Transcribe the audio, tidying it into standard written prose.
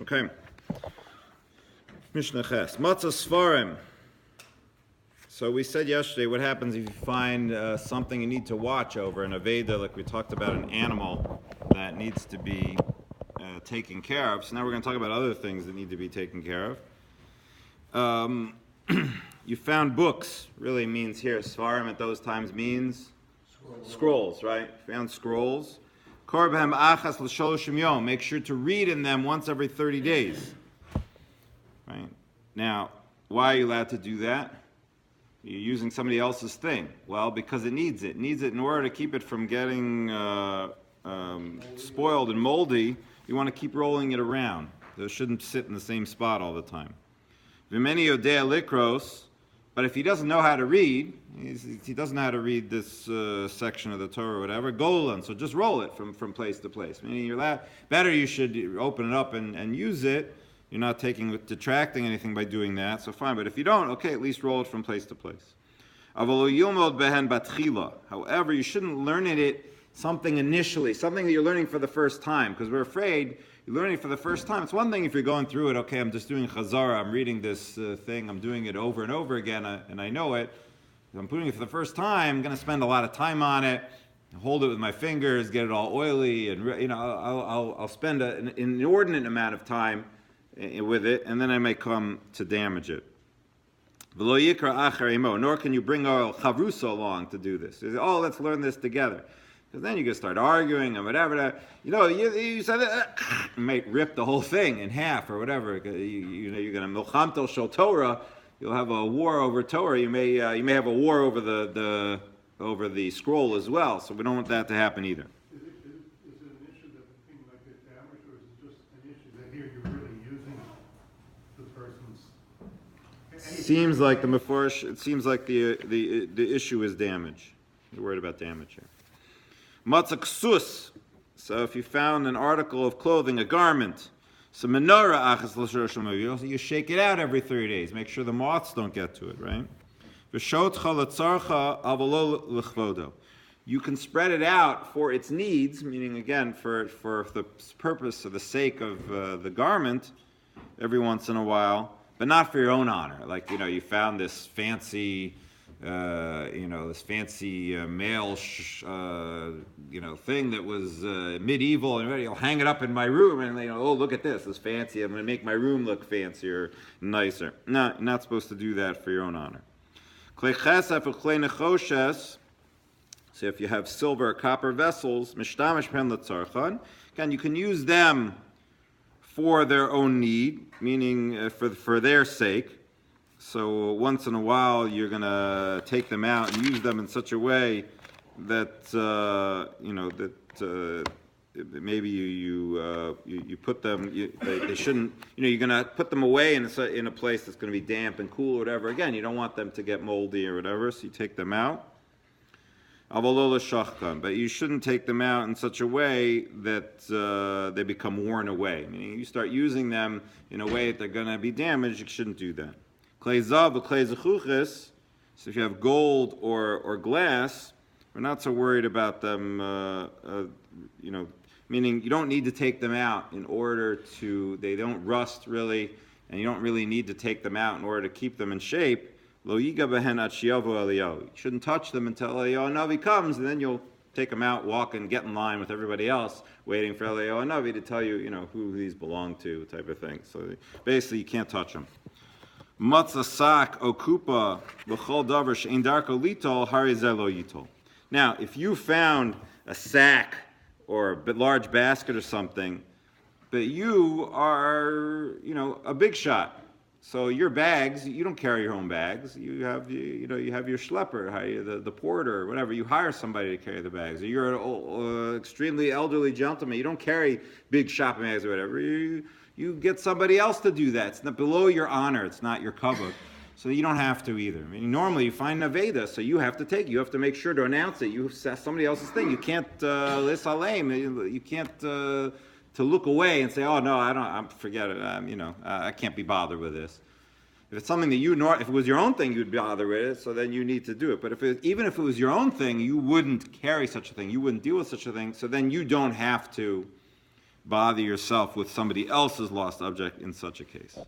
Okay. Mishnah Ches. Matzah Sfarim. So we said yesterday what happens if you find something you need to watch over, an Aveda, like we talked about, an animal that needs to be taken care of. So now we're going to talk about other things that need to be taken care of. You found books, really means here, Sfarim at those times means scrolls, right? Found scrolls. Korbahem achas l'sholoshim yom. Make sure to read in them once every 30 days. Right? Now, why are you allowed to do that? You're using somebody else's thing. Well, because it needs it. It needs it in order to keep it from getting spoiled and moldy. You want to keep rolling it around. It shouldn't sit in the same spot all the time. V'meni yodea likros. But if he doesn't know how to read, he doesn't know how to read this section of the Torah or whatever, golan, so just roll it from place to place. Meaning better you should open it up and use it. You're not detracting anything by doing that, so fine. But if you don't, okay, at least roll it from place to place. However, you shouldn't learn it something initially, something that you're learning for the first time, because we're afraid you're learning for the first time. It's one thing if you're going through it, okay, I'm just doing Chazara, I'm reading this thing, I'm doing it over and over again, and I know it. If I'm doing it for the first time, I'm going to spend a lot of time on it, hold it with my fingers, get it all oily, and I'll spend an inordinate amount of time with it, and then I may come to damage it. Nor can you bring a chavrusa along to do this. You say, let's learn this together. Because then you can start arguing and whatever. You said you might rip the whole thing in half or whatever. You're going to milchamtel shel Torah. You'll have a war over Torah. You may have a war over the scroll as well. So we don't want that to happen either. Is it an issue that the thing might get damaged, or is it just an issue that here you're really using the person's? Seems like the Meforish. It seems like the issue is damage. You're worried about damage here. Matzah ksus. So if you found an article of clothing, a garment, so menorah achas l'shoroshim, you shake it out every 30 days. Make sure the moths don't get to it, right? V'shotcha l'tzarcha avolo l'chvodo. You can spread it out for its needs, meaning again for the purpose, of the sake of the garment, every once in a while, but not for your own honor. Like you found this fancy. Male, thing that was medieval, and you'll hang it up in my room, and look at this, it's fancy. I'm going to make my room look fancier, nicer. No, you're not supposed to do that for your own honor. So if you have silver or copper vessels, again, you can use them for their own need, meaning for their sake. So once in a while, you're going to take them out and use them in such a way that maybe you put them. They shouldn't. You're going to put them away in a place that's going to be damp and cool or whatever. Again, you don't want them to get moldy or whatever, so you take them out. But you shouldn't take them out in such a way that they become worn away. Meaning, you start using them in a way that they're going to be damaged. You shouldn't do that. Klei zav, klei zechuches. So if you have gold or glass, we're not so worried about them. Meaning you don't need to take them out in order to. They don't rust really, and you don't really need to take them out in order to keep them in shape. Lo yiga behen ad shiyavu Eliyahu. You shouldn't touch them until Eliyahu Navi comes, and then you'll take them out, walk, and get in line with everybody else, waiting for Eliyahu Navi to tell you, who these belong to, type of thing. So basically, you can't touch them. Matzah sak okupa v'chol davar she'ein darko litol hari zeh lo yitol. Now, if you found a sack or a large basket or something, but you are, a big shot. So your bags, you don't carry your own bags. You have, you have your schlepper, the porter, or whatever. You hire somebody to carry the bags. Or you're an extremely elderly gentleman. You don't carry big shopping bags or whatever. You get somebody else to do that. It's not below your honor. It's not your kavod. So you don't have to either. Normally you find Neveda, so you have to take it. You have to make sure to announce it. You have somebody else's thing. You can't you can't to look away and say, "Oh no, I don't. Forget it. I can't be bothered with this." If it's something that if it was your own thing, you'd bother with it. So then you need to do it. But even if it was your own thing, you wouldn't carry such a thing. You wouldn't deal with such a thing. So then you don't have to bother yourself with somebody else's lost object in such a case.